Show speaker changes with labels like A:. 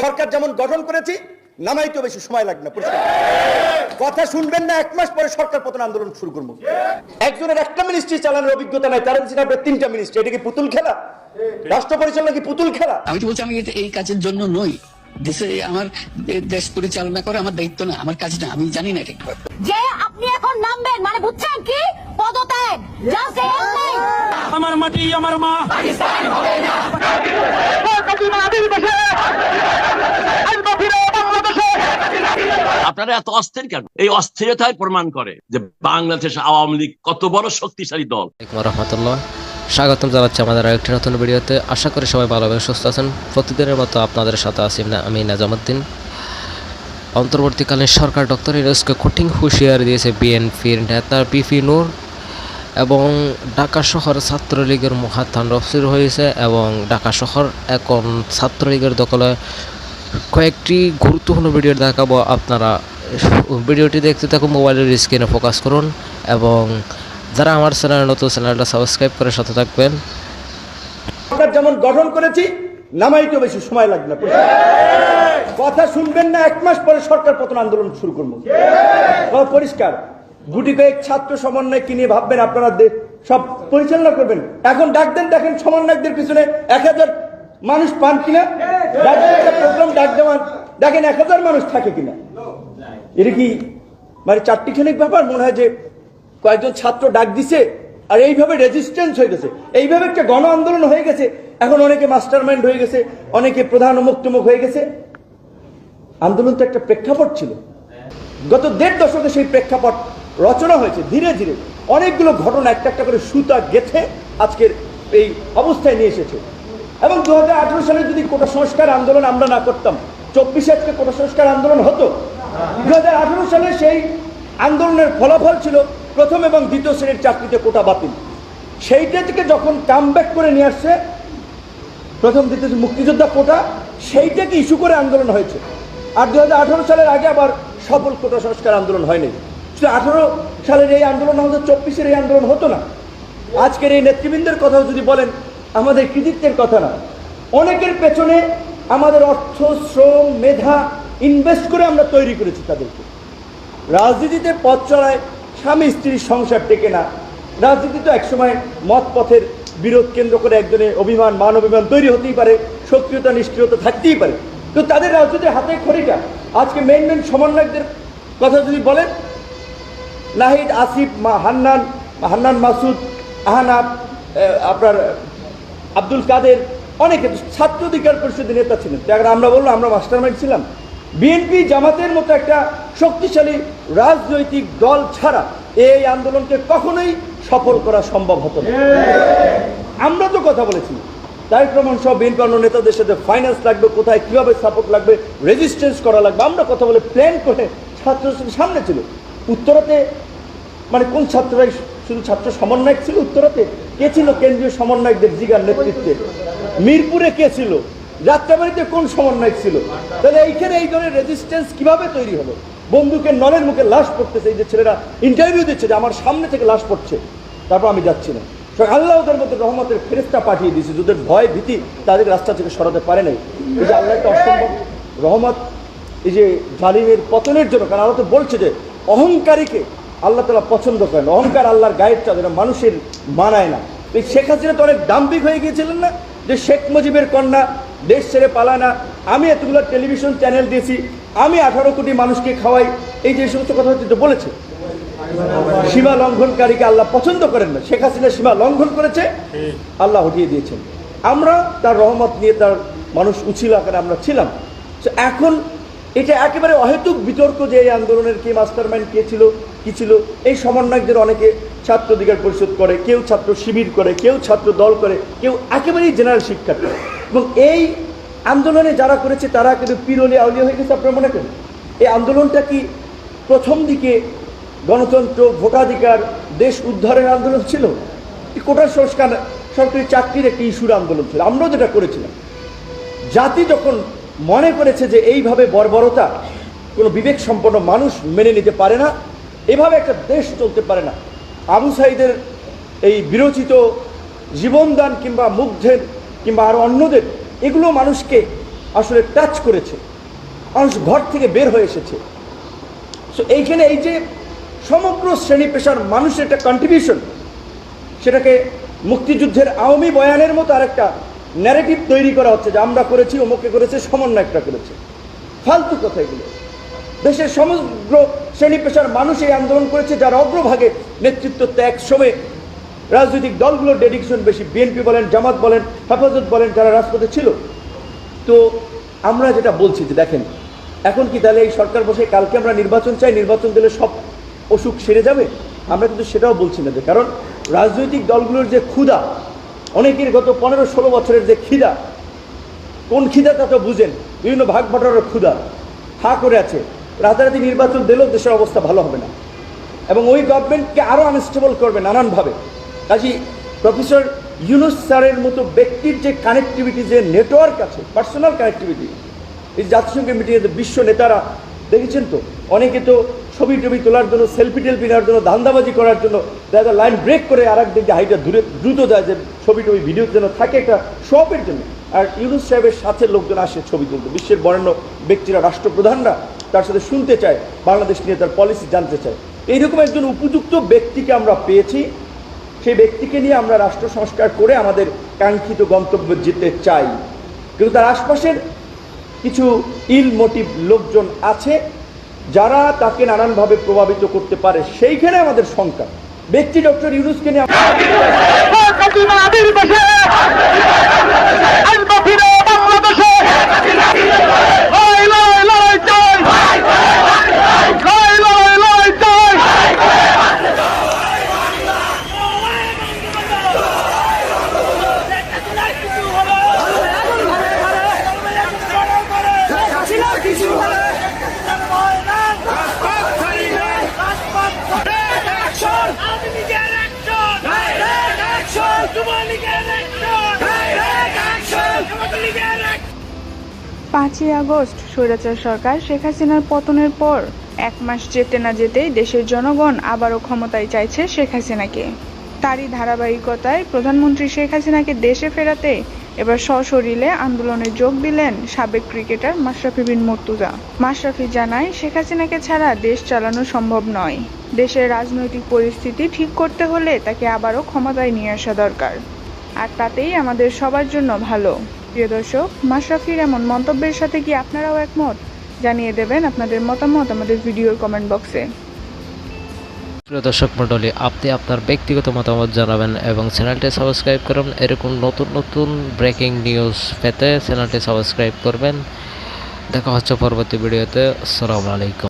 A: সরকার যেমন গঠন করেছি নামাইতেও বেশি সময় লাগবে না। কথা শুনবেন না, 1 মাস পরে সরকার পতন আন্দোলন শুরু করবো। একজনের একটা মিনিস্ট্রি চালানোর অভিজ্ঞতা নাই, তার পিছনে আপনার 3টা মিনিস্ট্রি। এটা কি পুতুল খেলা? রাষ্ট্র পরিচালনা কি পুতুল খেলা?
B: আমি তো বলছি আমি এই কাজের জন্য নই। দেশে আমার দেশ পরিচালনা করে আমার দায়িত্ব না, আমার কাজ না, আমি জানি না এটা কি।
C: যে আপনি এখন নামবেন মানে বুঝছেন কি? পদত্যাগ। জাস্ট এই
D: আমার মাটি আমার মা।
C: পাকিস্তান হবে না।
E: আপনারা এত অস্থির কেন? এই অস্থিরতাই প্রমাণ করে যে বাংলাদেশ আওয়ামী লীগ কত বড় শক্তিশালী দল।
F: রহমতুল্লাহ, স্বাগতম জানাচ্ছি আমাদের আরেকটি নতুন ভিডিওতে। আশা করি সবাই ভালোভাবে সুস্থ আছেন। প্রতিদিনের মতো আপনাদের সাথে আছি আমি নাজামুদ্দিন। অন্তর্বর্তীকালীন সরকার ডক্টর ইউনূসকে কঠিন হুঁশিয়ারি দিয়েছে বিএনপির নেতা পিপি নূর এবং ঢাকা শহরে ছাত্রলীগের মহাতাণ্ডব শুরু হয়েছে এবং ঢাকা শহর এখন ছাত্রলীগের দখলে। কয়েকটি গুরুত্বপূর্ণ ভিডিও দেখাবো, আপনারা ভিডিওটি দেখতে থাকুন, মোবাইলের স্ক্রিনে ফোকাস করুন এবং যারা আমার চ্যানেল নতুন, চ্যানেলটা সাবস্ক্রাইব করে সাথে থাকবেন।
A: সরকার যেমন গঠন করেছি নামাইতেও বেশি সময় লাগবে না। কথা শুনবেন না, 1 মাস পরে সরকার পতন আন্দোলন শুরু করবো। পরিষ্কার। গুটি কয়েক ছাত্র সমন্বয়কে নিয়ে ভাববেন আপনারা সব পরিচালনা করবেন। এখন ডাক দেন, দেখেন সমন্বয়কদের পিছনে 1000 মানুষ পান কিনা। প্রোগ্রাম ডাক দেওয়ান, দেখেন 1000 মানুষ থাকে কিনা। এটা কি মানে চারটিখানিক ব্যাপার? মনে হয় যে কয়েকজন ছাত্র ডাক দিছে আর এইভাবে রেজিস্ট্যান্স হয়ে গেছে, এইভাবে একটা গণ আন্দোলন হয়ে গেছে। এখন অনেকে মাস্টার মাইন্ড হয়ে গেছে, অনেকে প্রধান মুক্তমুখ হয়ে গেছে। আন্দোলন তো একটা প্রেক্ষাপট ছিল। গত 1.5 দশকে সেই প্রেক্ষাপট রচনা হয়েছে। ধীরে ধীরে অনেকগুলো ঘটনা একটা একটা করে সুতা গেঁথে আজকের এই অবস্থায় নিয়ে এসেছে। এবং 2018 সালে যদি কোটা সংস্কার আন্দোলন আমরা না করতাম, 24-এ আজকে কোটা সংস্কার আন্দোলন হতো। 2018 সালে সেই আন্দোলনের ফলাফল ছিল প্রথম এবং দ্বিতীয় শ্রেণীর চাকরিতে কোটা বাতিল। সেইটা থেকে যখন কামব্যাক করে নিয়ে আসছে প্রথম দ্বিতীয় মুক্তিযোদ্ধা কোটা, সেইটাকে ইস্যু করে আন্দোলন হয়েছে। আর 2018 সালের আগে আবার সফল কোটা সংস্কার আন্দোলন হয়নি। 18 সালের এই আন্দোলন আমাদের 24-এর এই আন্দোলন হতো না। আজকের এই নেতৃবৃন্দের কথাও যদি বলেন, আমাদের কৃতিত্বের কথা না, অনেকের পেছনে আমাদের অর্থ, শ্রম, মেধা ইনভেস্ট করে আমরা তৈরি করেছি তাদেরকে। রাজনীতিতে পথ চলায় স্বামী স্ত্রীর সংসার টেকে না। রাজনীতি তো একসময় মত পথের বিরোধ কেন্দ্র করে একজনের অভিমান, মান অভিমান তৈরি হতেই পারে, সক্রিয়তা নিষ্ক্রিয়তা থাকতেই পারে, তো তাদের রাজনীতির হাতে খড়িটা। আজকে মেন সমন্বয়কদের কথা যদি বলেন, নাহিদ, আসিফ, হান্নান মাসুদ, আহনাব, আপনার আব্দুল কাদের, অনেকে ছাত্র অধিকার পরিষদের নেতা ছিলেন। আমরা বললাম আমরা মাস্টার মাইন্ড ছিলাম। বিএনপি জামাতের মতো একটা শক্তিশালী রাজনৈতিক দল ছাড়া এই আন্দোলনকে কখনোই সফল করা সম্ভব হতো না। আমরা তো কথা বলেছি, তাই প্রমাণ সব বিএনপি অন্য নেতাদের সাথে ফাইন্যান্স লাগবে, কোথায় কিভাবে সাপোর্ট লাগবে, রেজিস্ট্যান্স করা লাগবে, আমরা কথা বলে প্ল্যান করে ছাত্রদের সামনে ছিল। উত্তরাতে মানে কোন ছাত্ররাই শুধু ছাত্র সমন্বয়ক ছিল? উত্তরাতে কে ছিল কেন্দ্রীয় সমন্বয়কদের জিগার নেতৃত্বে? মিরপুরে কে ছিল? যাত্রাবাড়িতে কোন সমন্বয়ক ছিল? তাহলে এইখানে এই ধরনের রেজিস্ট্যান্স কিভাবে তৈরি হলো? বন্দুকের নলের মুখে লাশ পড়তেছে, এই যে ছেলেরা ইন্টারভিউ দিচ্ছে যে আমার সামনে থেকে লাশ পড়ছে, তারপর আমি যাচ্ছি না। আল্লাহ ওদের মধ্যে রহমতের ফেরেশতা পাঠিয়ে দিয়েছে, যাদের ভয় ভীতি তাদের রাস্তা থেকে সরাতে পারে নাই। এই যে আল্লাহ একটা অসম্ভব রহমত এই যে জালিমের পতনের জন্য। কারণ আল্লাহ তো বলছে যে অহংকারীকে আল্লাহ তাআলা পছন্দ করেন। অহংকার আল্লাহর গায়ের চাঁদ, এটা মানুষের মানায় না। এই শেখ হাসিনা তো অনেক দাম্ভিক হয়ে গিয়েছিলেন না, যে শেখ মুজিবের কন্যা দেশ ছেড়ে পালায় না, আমি এতগুলো টেলিভিশন চ্যানেল দিয়েছি, আমি 18 কোটি মানুষকে খাওয়াই, এই যে সমস্ত কথা হচ্ছে বলেছে। সীমা লঙ্ঘনকারীকে আল্লাহ পছন্দ করেন না। শেখ হাসিনা সীমা লঙ্ঘন করেছে, আল্লাহ হটিয়ে দিয়েছেন। আমরা তার রহমত নিয়ে তার মানুষ উছিল আকারে আমরা ছিলাম। এখন এটা একেবারে অহেতুক বিতর্ক যে এই আন্দোলনের কে মাস্টার মাইন্ড, কে ছিল, কি ছিল। এই সমন্বয়কদের অনেকে ছাত্র অধিকার পরিষদ করে, কেউ ছাত্র শিবির করে, কেউ ছাত্র দল করে, কেউ একেবারেই জেনারেল শিক্ষার্থী। এবং এই আন্দোলনে যারা করেছে তারা কিন্তু পিরলি আউলিয়া হয়ে গেছে। আপনারা মনে করেন এই আন্দোলনটা কি প্রথম দিকে গণতন্ত্র, ভোটাধিকার, দেশ উদ্ধারের আন্দোলন ছিল? কোটা সংস্কার, সরকারি চাকরির একটি ইস্যুর আন্দোলন ছিল। আমরাও যেটা করেছিলাম। জাতি যখন মনে করেছে যে এইভাবে বর্বরতা কোনো বিবেক সম্পন্ন মানুষ মেনে নিতে পারে না, এভাবে একটা দেশ চলতে পারে না, আবু সাঈদের এই বিরচিত জীবনদান কিংবা মুগ্ধের কিংবা আরও অন্যদের এগুলো মানুষকে আসলে টাচ করেছে, মানুষ ঘর থেকে বের হয়ে এসেছে। সো এইখানে এই যে সমগ্র শ্রেণী পেশার মানুষের একটা কন্ট্রিবিউশন, সেটাকে মুক্তিযুদ্ধের আওয়ামী বয়ানের মতো আরেকটা ন্যারেটিভ তৈরি করা হচ্ছে যে আমরা করেছি, অমুকে করেছে, সমন্বয়কটা করেছে। ফালতু কথা এগুলো। দেশের সমগ্র শ্রেণী পেশার মানুষ এই আন্দোলন করেছে, যার অগ্রভাগে নেতৃত্ব ত্যাগ সময়ে রাজনৈতিক দলগুলোর ডেডিকেশন বেশি, বিএনপি বলেন, জামাত বলেন, হেফাজত বলেন, যারা রাজপথে ছিল। তো আমরা যেটা বলছি যে দেখেন, এখন কি তাহলে এই সরকার বসে কালকে আমরা নির্বাচন চাই, নির্বাচন দিলে সব অসুখ সেরে যাবে? আমরা কিন্তু সেটাও বলছি না। যে কারণ রাজনৈতিক দলগুলোর যে ক্ষুধা, অনেকের গত 15-16 বছরের যে খিদা, কোন খিদা তা তো বুঝেন, বিভিন্ন ভাগ বাটোয়ারার ক্ষুধা হা করে আছে। রাতারাতি নির্বাচন দিলেও দেশের অবস্থা ভালো হবে না, এবং ওই গভর্নমেন্টকে আরও আনস্টেবল করবে নানানভাবে। কাজী প্রফেসর ইউনূস স্যারের মতো ব্যক্তির যে কানেক্টিভিটি, যে নেটওয়ার্ক আছে, পার্সোনাল কানেক্টিভিটি, এই জাতিসংঘের মিটিংয়ে বিশ্ব নেতারা দেখেছেন তো, অনেকে তো ছবি টবি তোলার জন্য, সেলফি টেলফি নেওয়ার জন্য, ধান্দাবাজি করার জন্য দেখা লাইন ব্রেক করে আর এক দিকে হাইটা দ্রুত যায় যে ছবি টবি ভিডিও যেন থাকে একটা শপের জন্য। আর ইউনূস সাহেবের সাথে লোকজন আসে ছবি তুলতে, বিশ্বের বরেণ্য ব্যক্তিরা, রাষ্ট্রপ্রধানরা তার সাথে শুনতে চায়, বাংলাদেশ নিয়ে তার পলিসি জানতে চায়। এইরকম একজন উপযুক্ত ব্যক্তিকে আমরা পেয়েছি, সেই ব্যক্তিকে নিয়ে আমরা রাষ্ট্র সংস্কার করে আমাদের কাঙ্ক্ষিত গন্তব্যে যেতে চাই। কিন্তু তার আশপাশের কিছু ইল মোটিভ লোকজন আছে যারা তাকে নানানভাবে প্রভাবিত করতে পারে, সেইখানে আমাদের শঙ্কা। ব্যক্তি ডক্টর ইউনূসকে নিয়ে
G: পাঁচই আগস্ট স্বৈরাচার সরকার শেখ হাসিনার পতনের পর 1 মাস যেতে না যেতেই দেশের জনগণ আবারও ক্ষমতায় চাইছে শেখ হাসিনাকে। তারই ধারাবাহিকতায় প্রধানমন্ত্রী শেখ হাসিনাকে দেশে ফেরাতে এবার সশরীরে আন্দোলনে যোগ দিলেন সাবেক ক্রিকেটার মাশরাফি বিন মুর্তজা। মাশরাফি জানায়, শেখ হাসিনাকে ছাড়া দেশ চালানো সম্ভব নয়। দেশের রাজনৈতিক পরিস্থিতি ঠিক করতে হলে তাকে আবারও ক্ষমতায় নিয়ে আসা দরকার, আর তাতেই আমাদের সবার জন্য ভালো। প্রিয় দর্শক, মাশরাফির এমন মন্তব্যের সাথে কি আপনারাও একমত? জানিয়ে দেবেন আপনাদের মতামত আমাদের ভিডিওর কমেন্ট বক্সে।
F: প্রিয় দর্শক মণ্ডলী, আপনি আপনার ব্যক্তিগত মতামত জানাবেন এবং চ্যানেলটি সাবস্ক্রাইব করুন। এরকম নতুন নতুন ব্রেকিং নিউজ পেতে চ্যানেলটি সাবস্ক্রাইব করবেন। দেখা হচ্ছে পরবর্তী ভিডিওতে। আসসালামু আলাইকুম।